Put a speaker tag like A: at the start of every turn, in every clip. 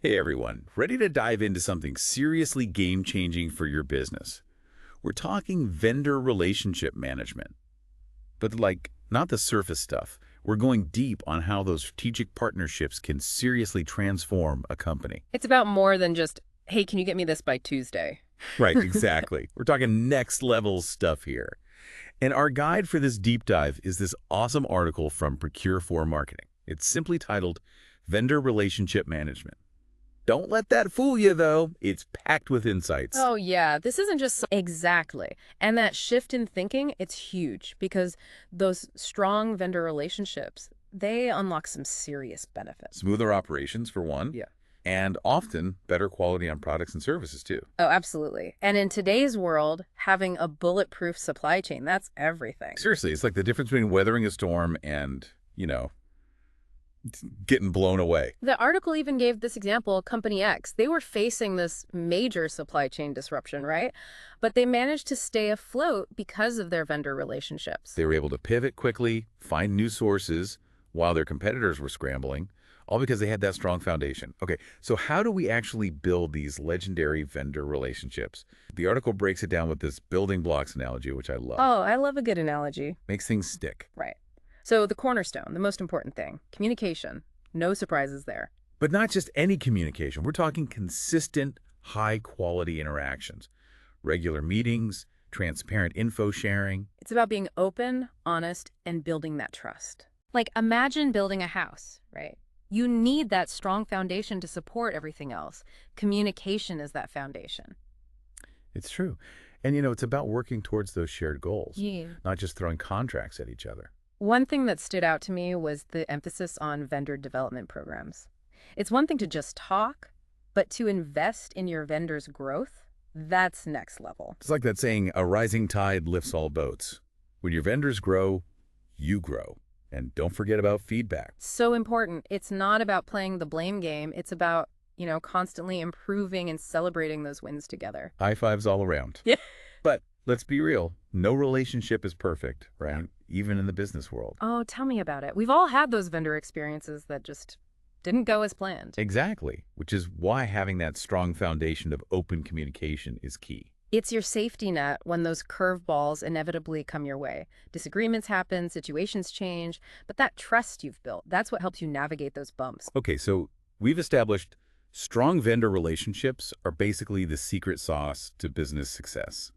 A: Hey everyone, ready to dive into something seriously game-changing for your business? We're talking vendor relationship management, but not the surface stuff. We're going deep on how those strategic partnerships can seriously transform a company.
B: It's about more than just, hey, can you get me this by Tuesday?
A: Right, exactly. We're talking next level stuff here. And our guide for this deep dive is this awesome article from Procure for Marketing. It's simply titled Vendor Relationship Management. Don't let that fool you, though. It's packed with insights.
B: Oh, yeah, this isn't just exactly. And that shift in thinking, it's huge because those strong vendor relationships, they unlock some serious benefits.
A: Smoother operations, for one,
B: Yeah.
A: and often better quality on products and services, too.
B: Oh, absolutely. And in today's world, having a bulletproof supply chain, that's everything.
A: Seriously, it's like the difference between weathering a storm and, getting blown away.
B: The article even gave this example, Company X. They were facing this major supply chain disruption, right? But they managed to stay afloat because of their vendor relationships.
A: They were able to pivot quickly, find new sources, while their competitors were scrambling, all because they had that strong foundation. Okay, so how do we actually build these legendary vendor relationships? The article breaks it down with this building blocks analogy, which I love.
B: Oh, I love a good analogy.
A: Makes things stick.
B: Right. So the cornerstone, the most important thing, communication. No surprises there.
A: But not just any communication. We're talking consistent, high-quality interactions. Regular meetings, transparent info sharing.
B: It's about being open, honest, and building that trust. Like, imagine building a house, right? You need that strong foundation to support everything else. Communication is that foundation.
A: It's true. And, it's about working towards those shared goals,
B: Yeah.
A: not just throwing contracts at each other.
B: One thing that stood out to me was the emphasis on vendor development programs. It's one thing to just talk, but to invest in your vendor's growth, that's next level.
A: It's like that saying, a rising tide lifts all boats. When your vendors grow, you grow. And don't forget about feedback.
B: So important. It's not about playing the blame game. It's about, constantly improving and celebrating those wins together.
A: High fives all around.
B: Yeah.
A: But let's be real. No relationship is perfect, right? Even in the business world.
B: Oh, tell me about it. We've all had those vendor experiences that just didn't go as planned.
A: Exactly, which is why having that strong foundation of open communication is key.
B: It's your safety net when those curveballs inevitably come your way. Disagreements happen, situations change, but that trust you've built, that's what helps you navigate those bumps.
A: Okay, so we've established strong vendor relationships are basically the secret sauce to business success.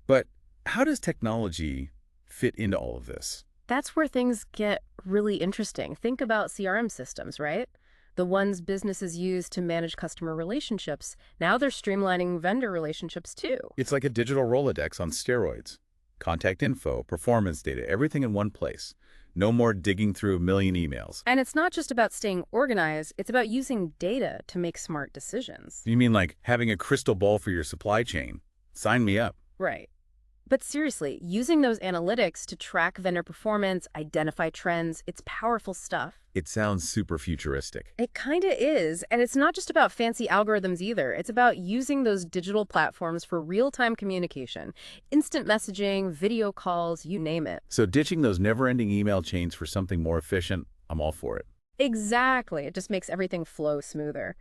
A: But how does technology fit into all of this?
B: That's where things get really interesting. Think about CRM systems, right? The ones businesses use to manage customer relationships. Now they're streamlining vendor relationships too.
A: It's like a digital Rolodex on steroids. Contact info, performance data, everything in one place. No more digging through a million emails.
B: And it's not just about staying organized, it's about using data to make smart decisions.
A: You mean like having a crystal ball for your supply chain? Sign me up.
B: Right. But seriously, using those analytics to track vendor performance, identify trends, it's powerful stuff.
A: It sounds super futuristic.
B: It kind of is. And it's not just about fancy algorithms either. It's about using those digital platforms for real-time communication, instant messaging, video calls, you name it.
A: So ditching those never-ending email chains for something more efficient, I'm all for it.
B: Exactly. It just makes everything flow smoother.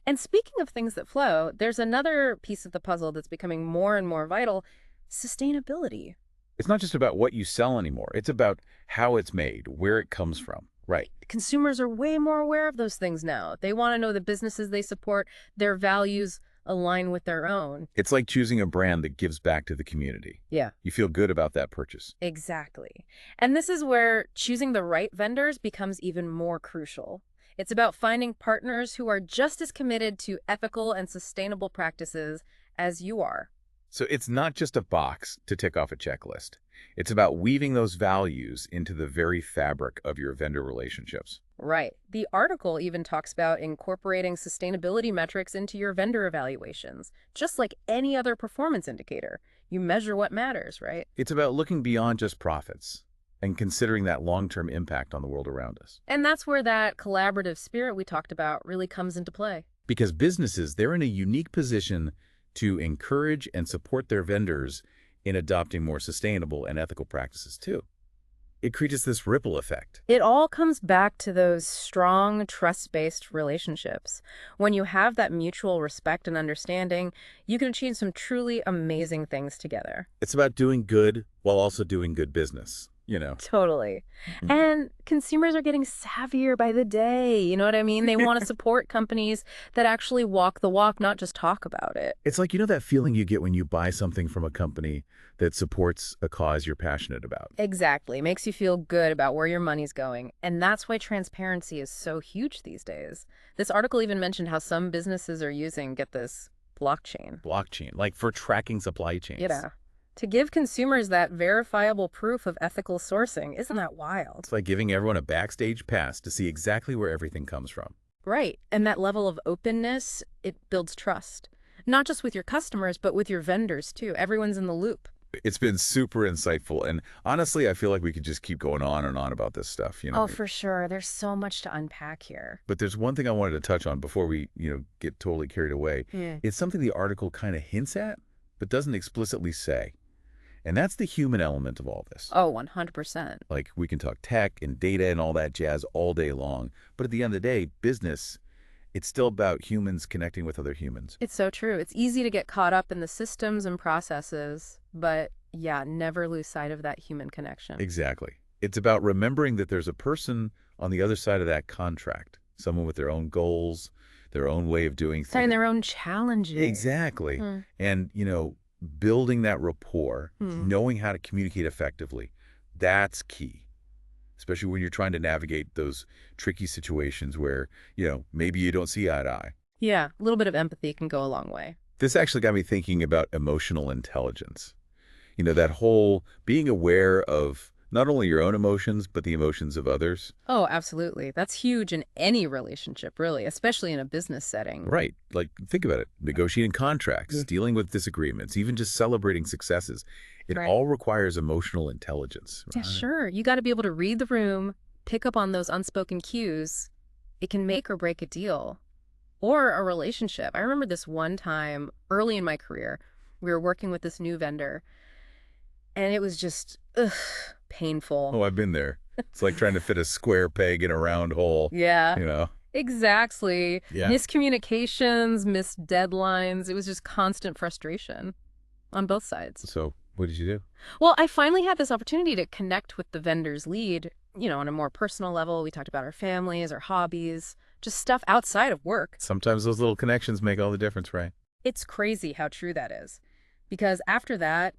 B: And speaking of things that flow, there's another piece of the puzzle that's becoming more and more vital: sustainability.
A: It's not just about what you sell anymore. It's about how it's made, where it comes from. Right.
B: Consumers are way more aware of those things now. They want to know the businesses they support, their values align with their own.
A: It's like choosing a brand that gives back to the community.
B: Yeah.
A: You feel good about that purchase.
B: Exactly. And this is where choosing the right vendors becomes even more crucial. It's about finding partners who are just as committed to ethical and sustainable practices as you are.
A: So it's not just a box to tick off a checklist. It's about weaving those values into the very fabric of your vendor relationships.
B: Right. The article even talks about incorporating sustainability metrics into your vendor evaluations, just like any other performance indicator. You measure what matters, right?
A: It's about looking beyond just profits and considering that long-term impact on the world around us.
B: And that's where that collaborative spirit we talked about really comes into play.
A: Because businesses, they're in a unique position to encourage and support their vendors in adopting more sustainable and ethical practices too. It creates this ripple effect.
B: It all comes back to those strong, trust-based relationships. When you have that mutual respect and understanding, you can achieve some truly amazing things together.
A: It's about doing good while also doing good business, you know.
B: Totally.
A: Mhm.
B: And consumers are getting savvier by the day. You know what I mean? They want to support companies that actually walk the walk, not just talk about it.
A: It's like, that feeling you get when you buy something from a company that supports a cause you're passionate about.
B: Exactly. Makes you feel good about where your money's going. And that's why transparency is so huge these days. This article even mentioned how some businesses are using, get this, blockchain.
A: Blockchain, like for tracking supply chains.
B: Yeah. To give consumers that verifiable proof of ethical sourcing. Isn't that wild?
A: It's like giving everyone a backstage pass to see exactly where everything comes from.
B: Right. And that level of openness, it builds trust. Not just with your customers, but with your vendors too. Everyone's in the loop.
A: It's been super insightful, and honestly, I feel like we could just keep going on and on about this stuff,
B: Oh, for sure. There's so much to unpack here.
A: But there's one thing I wanted to touch on before we, get totally carried away.
B: Yeah.
A: It's something the article kind of hints at, but doesn't explicitly say. And that's the human element of all this.
B: Oh, 100%.
A: Like, we can talk tech and data and all that jazz all day long, but at the end of the day, business, it's still about humans connecting with other humans.
B: It's so true. It's easy to get caught up in the systems and processes, but yeah, never lose sight of that human connection.
A: Exactly. It's about remembering that there's a person on the other side of that contract, someone with their own goals, their own way of doing
B: Having
A: things.
B: their own challenges.
A: Exactly.
B: Hmm.
A: And, building that rapport, knowing how to communicate effectively, that's key. Especially when you're trying to navigate those tricky situations where, maybe you don't see eye to eye.
B: Yeah, a little bit of empathy can go a long way.
A: This actually got me thinking about emotional intelligence. That whole being aware of not only your own emotions, but the emotions of others.
B: Oh, absolutely. That's huge in any relationship, really, especially in a business setting.
A: Right. Like, think about it. Negotiating contracts, dealing with disagreements, even just celebrating successes. It
B: Right.
A: all requires emotional intelligence.
B: Yeah, sure. You got to be able to read the room, pick up on those unspoken cues. It can make or break a deal or a relationship. I remember this one time early in my career, we were working with this new vendor, and it was just painful.
A: Oh, I've been there. It's like trying to fit a square peg in a round hole.
B: Yeah, exactly.
A: Yeah.
B: Miscommunications, missed deadlines. It was just constant frustration on both sides.
A: So what did you do?
B: Well, I finally had this opportunity to connect with the vendor's lead, on a more personal level. We talked about our families, our hobbies, just stuff outside of work.
A: Sometimes those little connections make all the difference, right?
B: It's crazy how true that is. Because after that,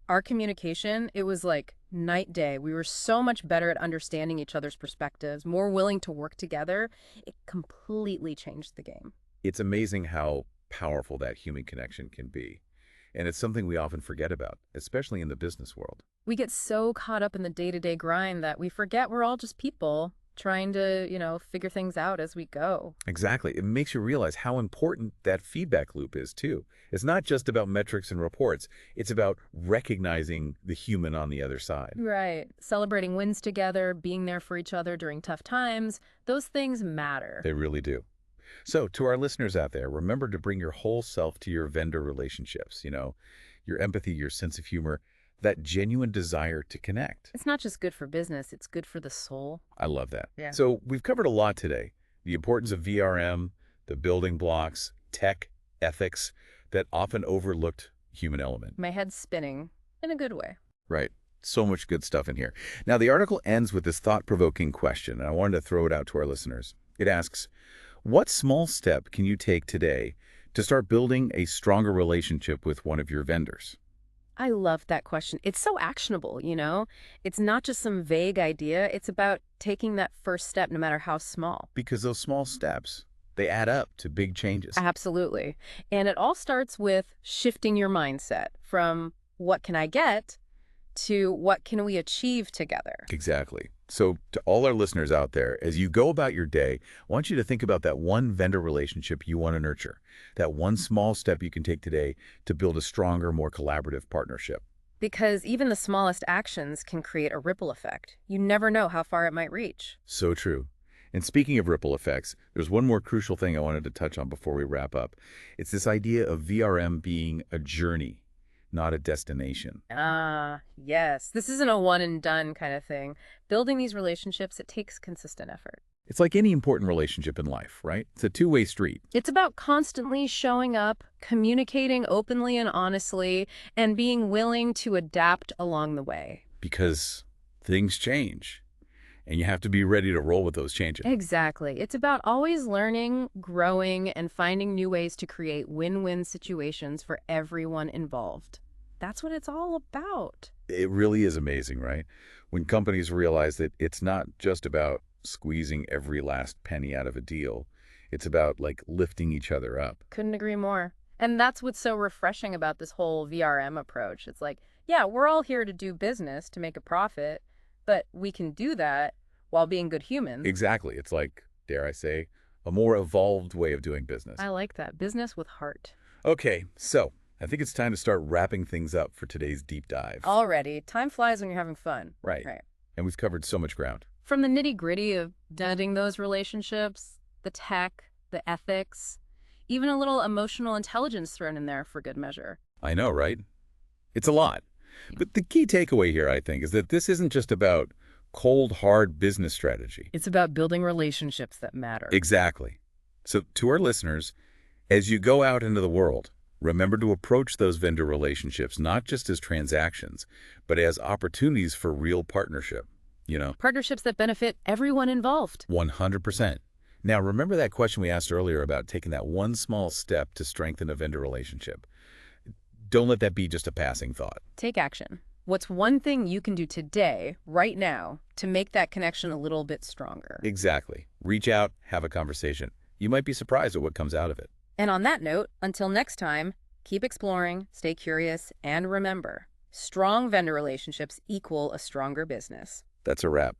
B: our communication, it was like night day. We were so much better at understanding each other's perspectives, more willing to work together. It completely changed the game.
A: It's amazing how powerful that human connection can be. And it's something we often forget about, especially in the business world.
B: We get so caught up in the day-to-day grind that we forget we're all just people trying to, figure things out as we go.
A: Exactly. It makes you realize how important that feedback loop is, too. It's not just about metrics and reports. It's about recognizing the human on the other side.
B: Right. Celebrating wins together, being there for each other during tough times, those things matter.
A: They really do. So to our listeners out there, remember to bring your whole self to your vendor relationships, your empathy, your sense of humor, that genuine desire to connect.
B: It's not just good for business, it's good for the soul.
A: I love that.
B: Yeah.
A: So we've covered a lot today. The importance of VRM, the building blocks, tech, ethics, that often overlooked human element.
B: My head's spinning in a good way.
A: Right. So much good stuff in here. Now, the article ends with this thought-provoking question, and I wanted to throw it out to our listeners. It asks, what small step can you take today to start building a stronger relationship with one of your vendors?
B: I love that question. It's so actionable, It's not just some vague idea. It's about taking that first step, no matter how small.
A: Because those small steps, they add up to big changes.
B: Absolutely. And it all starts with shifting your mindset from what can I get to what can we achieve together.
A: Exactly. So to all our listeners out there, as you go about your day, I want you to think about that one vendor relationship you want to nurture, that one small step you can take today to build a stronger, more collaborative partnership.
B: Because even the smallest actions can create a ripple effect. You never know how far it might reach.
A: So true. And speaking of ripple effects, there's one more crucial thing I wanted to touch on before we wrap up. It's this idea of VRM being a journey, not a destination.
B: Ah, yes. This isn't a one and done kind of thing. Building these relationships, it takes consistent effort.
A: It's like any important relationship in life, right? It's a two-way street.
B: It's about constantly showing up, communicating openly and honestly, and being willing to adapt along the way.
A: Because things change, and you have to be ready to roll with those changes.
B: Exactly. It's about always learning, growing, and finding new ways to create win-win situations for everyone involved. That's what it's all about.
A: It really is amazing, right? When companies realize that it's not just about squeezing every last penny out of a deal. It's about, like, lifting each other up.
B: Couldn't agree more. And that's what's so refreshing about this whole VRM approach. It's like, yeah, we're all here to do business, to make a profit, but we can do that while being good humans.
A: Exactly. It's like, dare I say, a more evolved way of doing business.
B: I like that. Business with heart.
A: Okay, so I think it's time to start wrapping things up for today's deep dive.
B: Already. Time flies when you're having fun.
A: Right. And we've covered so much ground.
B: From the nitty-gritty of building those relationships, the tech, the ethics, even a little emotional intelligence thrown in there for good measure.
A: I know, right? It's a lot. But the key takeaway here, I think, is that this isn't just about cold, hard business strategy.
B: It's about building relationships that matter.
A: Exactly. So to our listeners, as you go out into the world, remember to approach those vendor relationships not just as transactions, but as opportunities for real partnership.
B: Partnerships that benefit everyone involved.
A: 100%. Now, remember that question we asked earlier about taking that one small step to strengthen a vendor relationship. Don't let that be just a passing thought.
B: Take action. What's one thing you can do today, right now, to make that connection a little bit stronger?
A: Exactly. Reach out, have a conversation. You might be surprised at what comes out of it.
B: And on that note, until next time, keep exploring, stay curious, and remember, strong vendor relationships equal a stronger business.
A: That's a wrap.